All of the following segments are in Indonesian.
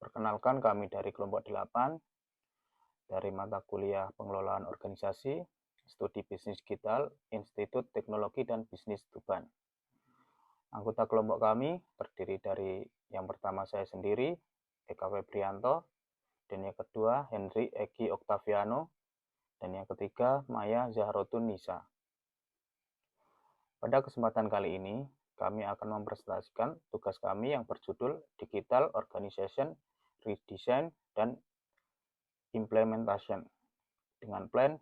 Perkenalkan, kami dari kelompok 8 dari mata kuliah Pengelolaan Organisasi, Studi Bisnis Digital, Institut Teknologi dan Bisnis Tuban. Anggota kelompok kami terdiri dari yang pertama saya sendiri, Eka Febrianto, dan yang kedua Henry Eki Oktaviano, dan yang ketiga Maya Zahrotun Nisa. Pada kesempatan kali ini, kami akan mempresentasikan tugas kami yang berjudul Digital Organization Redesign dan Implementation dengan plan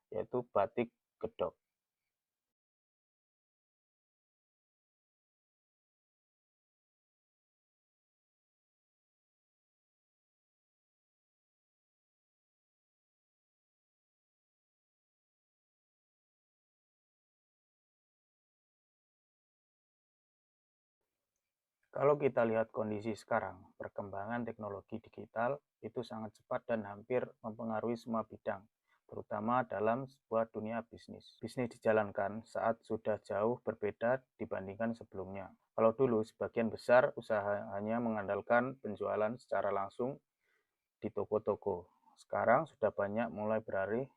yaitu Batik Gedok. Kalau kita lihat kondisi sekarang, perkembangan teknologi digital itu sangat cepat dan hampir mempengaruhi semua bidang, terutama dalam sebuah dunia bisnis. Bisnis dijalankan saat sudah jauh berbeda dibandingkan sebelumnya. Kalau dulu sebagian besar usaha hanya mengandalkan penjualan secara langsung di toko-toko. Sekarang sudah banyak mulai beralih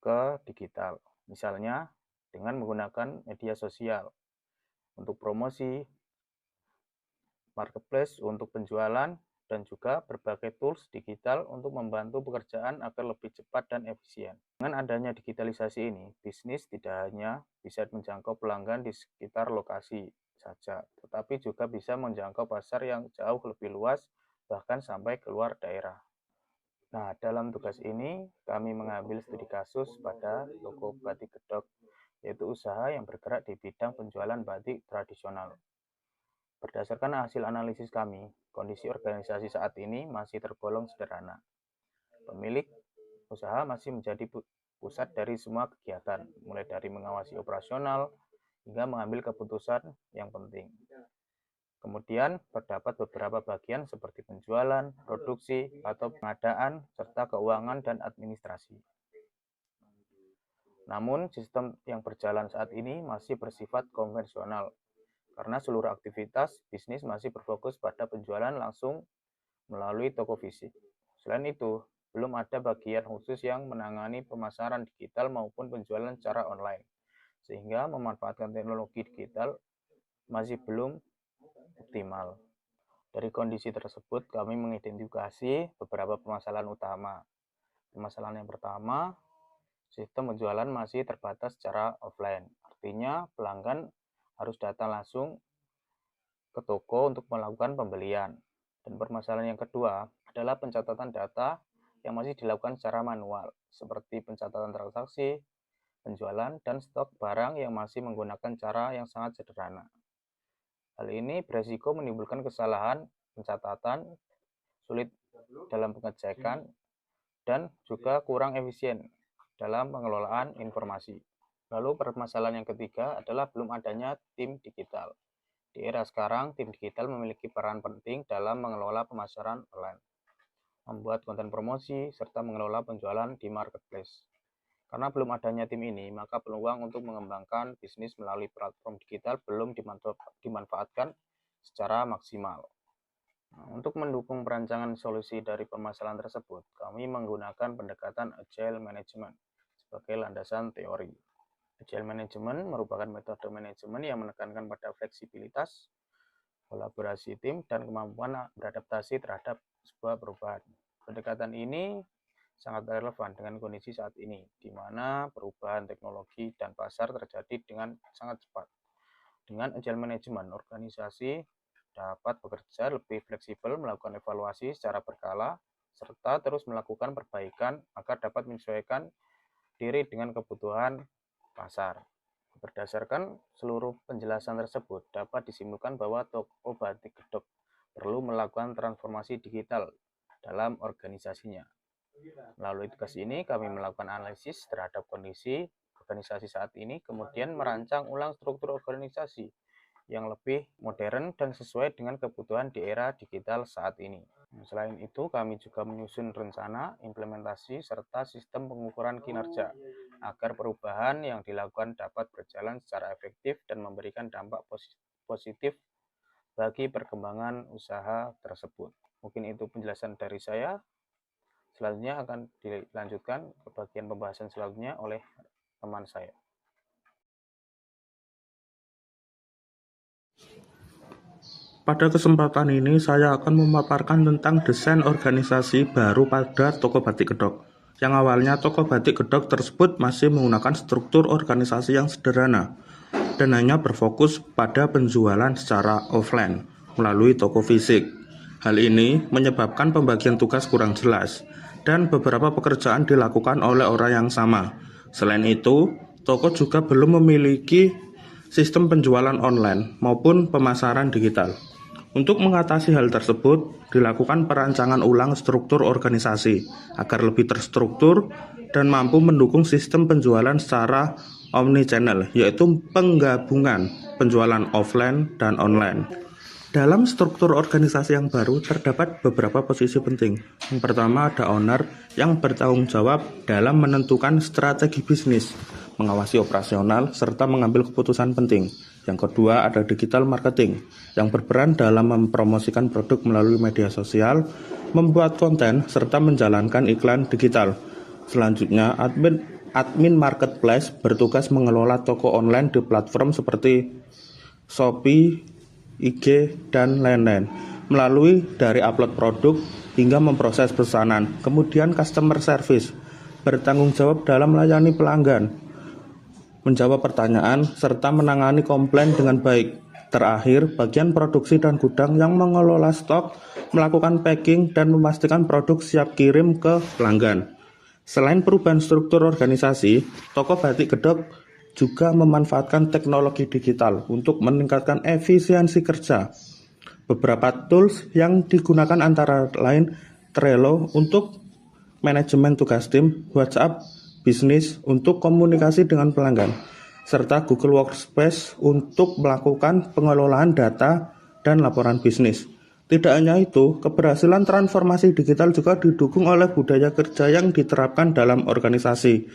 ke digital. Misalnya dengan menggunakan media sosial untuk promosi, marketplace untuk penjualan, dan juga berbagai tools digital untuk membantu pekerjaan agar lebih cepat dan efisien. Dengan adanya digitalisasi ini, bisnis tidak hanya bisa menjangkau pelanggan di sekitar lokasi saja, tetapi juga bisa menjangkau pasar yang jauh lebih luas, bahkan sampai keluar daerah. Nah, dalam tugas ini, kami mengambil studi kasus pada toko Batik Gedok, yaitu usaha yang bergerak di bidang penjualan batik tradisional. Berdasarkan hasil analisis kami, kondisi organisasi saat ini masih tergolong sederhana. Pemilik usaha masih menjadi pusat dari semua kegiatan, mulai dari mengawasi operasional hingga mengambil keputusan yang penting. Kemudian terdapat beberapa bagian seperti penjualan, produksi, atau pengadaan, serta keuangan dan administrasi. Namun, sistem yang berjalan saat ini masih bersifat konvensional, karena seluruh aktivitas bisnis masih berfokus pada penjualan langsung melalui toko fisik. Selain itu, belum ada bagian khusus yang menangani pemasaran digital maupun penjualan secara online, sehingga memanfaatkan teknologi digital masih belum optimal. Dari kondisi tersebut, kami mengidentifikasi beberapa permasalahan utama. Permasalahan yang pertama, sistem penjualan masih terbatas secara offline. Artinya, pelanggan harus datang langsung ke toko untuk melakukan pembelian. Dan permasalahan yang kedua adalah pencatatan data yang masih dilakukan secara manual, seperti pencatatan transaksi, penjualan, dan stok barang yang masih menggunakan cara yang sangat sederhana. Hal ini beresiko menimbulkan kesalahan pencatatan, sulit dalam pengecekan, dan juga kurang efisien dalam pengelolaan informasi. Lalu permasalahan yang ketiga adalah belum adanya tim digital. Di era sekarang, tim digital memiliki peran penting dalam mengelola pemasaran online, membuat konten promosi, serta mengelola penjualan di marketplace. Karena belum adanya tim ini, maka peluang untuk mengembangkan bisnis melalui platform digital belum dimanfaatkan secara maksimal. Nah, untuk mendukung perancangan solusi dari permasalahan tersebut, kami menggunakan pendekatan Agile Management sebagai landasan teori. Agile Management merupakan metode manajemen yang menekankan pada fleksibilitas, kolaborasi tim, dan kemampuan beradaptasi terhadap sebuah perubahan. Pendekatan ini sangat relevan dengan kondisi saat ini, di mana perubahan teknologi dan pasar terjadi dengan sangat cepat. Dengan Agile Management, organisasi dapat bekerja lebih fleksibel, melakukan evaluasi secara berkala, serta terus melakukan perbaikan agar dapat menyesuaikan diri dengan kebutuhan pasar. Berdasarkan seluruh penjelasan tersebut, dapat disimpulkan bahwa toko Batik Gedok perlu melakukan transformasi digital dalam organisasinya. Melalui tugas ini, kami melakukan analisis terhadap kondisi organisasi saat ini, kemudian merancang ulang struktur organisasi yang lebih modern dan sesuai dengan kebutuhan di era digital saat ini. Selain itu, kami juga menyusun rencana, implementasi, serta sistem pengukuran kinerja agar perubahan yang dilakukan dapat berjalan secara efektif dan memberikan dampak positif bagi perkembangan usaha tersebut. Mungkin itu penjelasan dari saya. Selanjutnya akan dilanjutkan ke bagian pembahasan selanjutnya oleh teman saya. Pada kesempatan ini saya akan memaparkan tentang desain organisasi baru pada toko batik kedok. Yang awalnya toko batik kedok tersebut masih menggunakan struktur organisasi yang sederhana dan hanya berfokus pada penjualan secara offline melalui toko fisik. Hal ini menyebabkan pembagian tugas kurang jelas dan beberapa pekerjaan dilakukan oleh orang yang sama. Selain itu, toko juga belum memiliki sistem penjualan online maupun pemasaran digital. Untuk mengatasi hal tersebut, dilakukan perancangan ulang struktur organisasi agar lebih terstruktur dan mampu mendukung sistem penjualan secara omnichannel, yaitu penggabungan penjualan offline dan online. Dalam struktur organisasi yang baru terdapat beberapa posisi penting. Yang pertama ada owner yang bertanggung jawab dalam menentukan strategi bisnis, mengawasi operasional, serta mengambil keputusan penting. Yang kedua ada digital marketing yang berperan dalam mempromosikan produk melalui media sosial, membuat konten, serta menjalankan iklan digital. Selanjutnya admin marketplace bertugas mengelola toko online di platform seperti Shopee, IG, dan lain-lain, melalui dari upload produk hingga memproses pesanan. Kemudian customer service bertanggung jawab dalam melayani pelanggan, menjawab pertanyaan, serta menangani komplain dengan baik. Terakhir, bagian produksi dan gudang yang mengelola stok, melakukan packing, dan memastikan produk siap kirim ke pelanggan. Selain perubahan struktur organisasi, toko batik kedok juga memanfaatkan teknologi digital untuk meningkatkan efisiensi kerja. Beberapa tools yang digunakan antara lain Trello untuk manajemen tugas tim, WhatsApp bisnis untuk komunikasi dengan pelanggan, serta Google Workspace untuk melakukan pengelolaan data dan laporan bisnis. Tidak hanya itu, keberhasilan transformasi digital juga didukung oleh budaya kerja yang diterapkan dalam organisasi.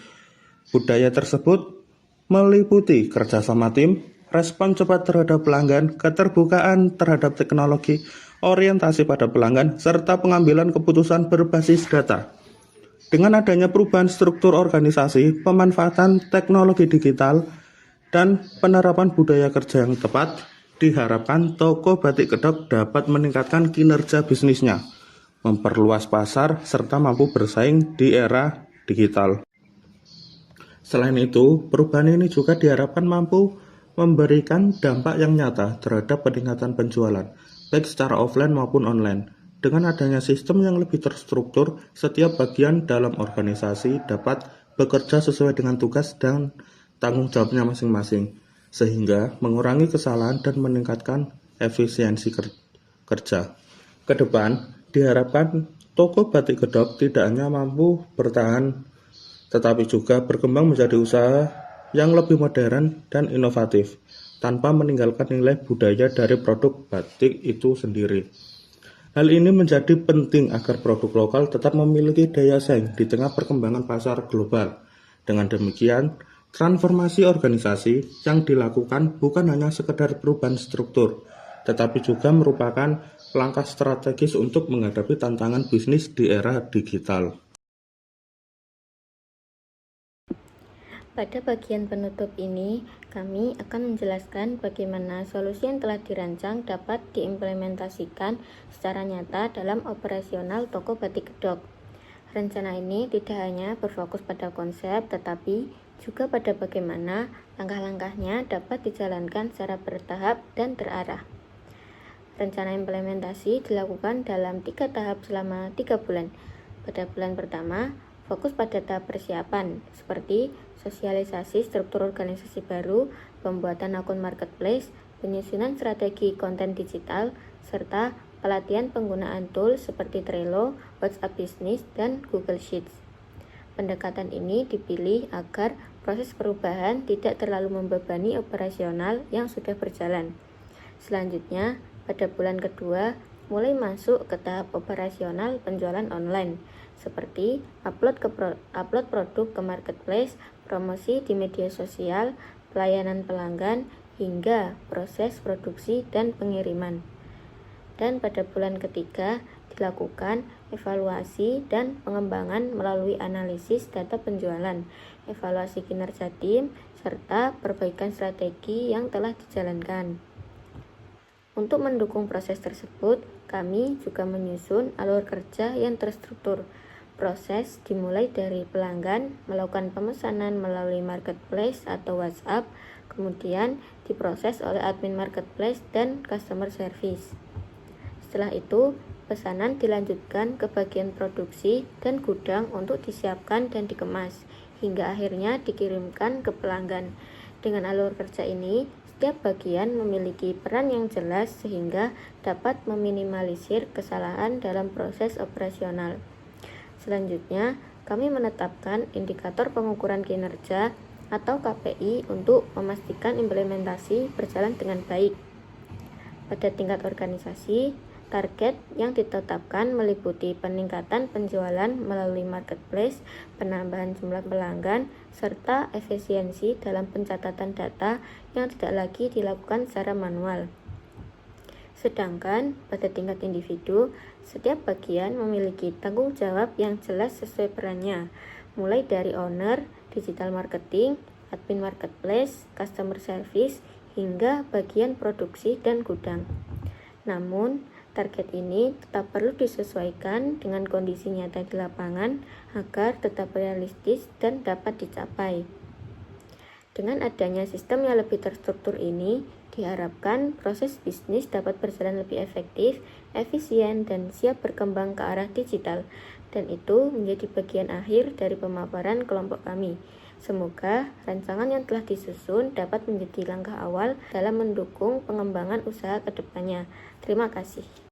Budaya tersebut meliputi kerjasama tim, respon cepat terhadap pelanggan, keterbukaan terhadap teknologi, orientasi pada pelanggan, serta pengambilan keputusan berbasis data. Dengan adanya perubahan struktur organisasi, pemanfaatan teknologi digital, dan penerapan budaya kerja yang tepat, diharapkan toko batik kedok dapat meningkatkan kinerja bisnisnya, memperluas pasar, serta mampu bersaing di era digital. Selain itu, perubahan ini juga diharapkan mampu memberikan dampak yang nyata terhadap peningkatan penjualan, baik secara offline maupun online. Dengan adanya sistem yang lebih terstruktur, setiap bagian dalam organisasi dapat bekerja sesuai dengan tugas dan tanggung jawabnya masing-masing, sehingga mengurangi kesalahan dan meningkatkan efisiensi kerja. Ke depan, diharapkan toko batik kedok tidak hanya mampu bertahan, tetapi juga berkembang menjadi usaha yang lebih modern dan inovatif, tanpa meninggalkan nilai budaya dari produk batik itu sendiri. Hal ini menjadi penting agar produk lokal tetap memiliki daya saing di tengah perkembangan pasar global. Dengan demikian, transformasi organisasi yang dilakukan bukan hanya sekedar perubahan struktur, tetapi juga merupakan langkah strategis untuk menghadapi tantangan bisnis di era digital. Pada bagian penutup ini, kami akan menjelaskan bagaimana solusi yang telah dirancang dapat diimplementasikan secara nyata dalam operasional toko batik kedok. Rencana ini tidak hanya berfokus pada konsep, tetapi juga pada bagaimana langkah-langkahnya dapat dijalankan secara bertahap dan terarah. Rencana implementasi dilakukan dalam 3 tahap selama 3 bulan. Pada bulan pertama, fokus pada tahap persiapan, seperti sosialisasi struktur organisasi baru, pembuatan akun marketplace, penyusunan strategi konten digital, serta pelatihan penggunaan tools seperti Trello, WhatsApp Business, dan Google Sheets. Pendekatan ini dipilih agar proses perubahan tidak terlalu membebani operasional yang sudah berjalan. Selanjutnya, pada bulan kedua, mulai masuk ke tahap operasional penjualan online, seperti upload produk ke marketplace, promosi di media sosial, pelayanan pelanggan, hingga proses produksi dan pengiriman. Dan pada bulan ketiga, dilakukan evaluasi dan pengembangan melalui analisis data penjualan, evaluasi kinerja tim, serta perbaikan strategi yang telah dijalankan. Untuk mendukung proses tersebut, kami juga menyusun alur kerja yang terstruktur. Proses dimulai dari pelanggan melakukan pemesanan melalui marketplace atau WhatsApp, kemudian diproses oleh admin marketplace dan customer service. Setelah itu, pesanan dilanjutkan ke bagian produksi dan gudang untuk disiapkan dan dikemas, hingga akhirnya dikirimkan ke pelanggan. Dengan alur kerja ini, setiap bagian memiliki peran yang jelas sehingga dapat meminimalisir kesalahan dalam proses operasional. Selanjutnya, kami menetapkan indikator pengukuran kinerja atau KPI untuk memastikan implementasi berjalan dengan baik. Pada tingkat organisasi, target yang ditetapkan meliputi peningkatan penjualan melalui marketplace, penambahan jumlah pelanggan, serta efisiensi dalam pencatatan data yang tidak lagi dilakukan secara manual. Sedangkan pada tingkat individu, setiap bagian memiliki tanggung jawab yang jelas sesuai perannya, mulai dari owner, digital marketing, admin marketplace, customer service, hingga bagian produksi dan gudang. Namun, target ini tetap perlu disesuaikan dengan kondisi nyata di lapangan agar tetap realistis dan dapat dicapai. Dengan adanya sistem yang lebih terstruktur ini, diharapkan proses bisnis dapat berjalan lebih efektif, efisien, dan siap berkembang ke arah digital. Dan itu menjadi bagian akhir dari pemaparan kelompok kami. Semoga rancangan yang telah disusun dapat menjadi langkah awal dalam mendukung pengembangan usaha ke depannya. Terima kasih.